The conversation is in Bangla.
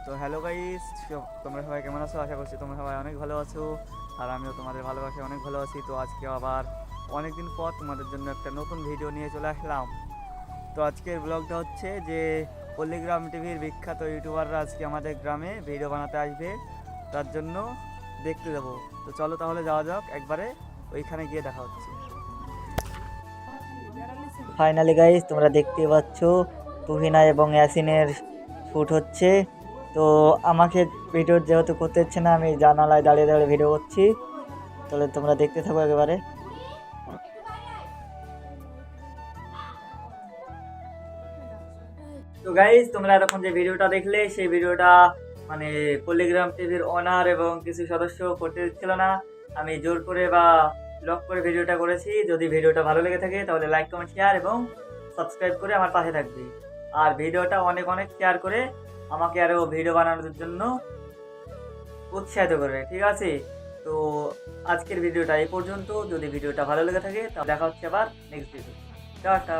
তো হ্যালো গাইস, তোমরা সবাই কেমন আছো? আশা করছি তোমরা সবাই অনেক ভালো আছো। আর আমিও তোমাদের ভালোবাসায় অনেক ভালো আছি। তো আজকে আবার অনেকদিন পর তোমাদের জন্য একটা নতুন ভিডিও নিয়ে চলে আসলাম। তো আজকের ব্লগটা হচ্ছে যে পল্লীগ্রাম টিভির বিখ্যাত ইউটিউবাররা আজকে আমাদের গ্রামে ভিডিও বানাতে আসবে, তার জন্য দেখতে যাবো। তো চলো তাহলে যাওয়া যাক, একবারে ওইখানে গিয়ে দেখা হচ্ছে। ফাইনালি গাইস, তোমরা দেখতে পাচ্ছ তুহিনা এবং ইয়াসিনের শ্যুট হচ্ছে। তো আমাকে ভিডিও যেহেতু করতে হচ্ছে না, আমি জানালায় দাঁড়িয়ে দাঁড়িয়ে ভিডিও করছি। তাহলে তোমরা দেখতে থাকো একেবারে। তো গাইস, তোমরা এতক্ষণ যে ভিডিওটা দেখলে সেই ভিডিওটা মানে পল্লীগ্রাম টিভির ওনার এবং কিছু সদস্য করতে দিচ্ছিল না। আমি জোর করে বা ব্লগ করে ভিডিওটা করেছি। যদি ভিডিওটা ভালো লেগে থাকে তাহলে লাইক কমেন্ট শেয়ার এবং সাবস্ক্রাইব করে আমার পাশে থাকবে। আর ভিডিওটা অনেক অনেক শেয়ার করে আমাকে আরও ভিডিও বানানোর জন্য উৎসাহিত করবে, ঠিক আছে? তো আজকের ভিডিওটা এই পর্যন্ত। যদি ভিডিওটা ভালো লেগে থাকে তাহলে দেখা হচ্ছে আবার নেক্সট ভিডিও। টাটা।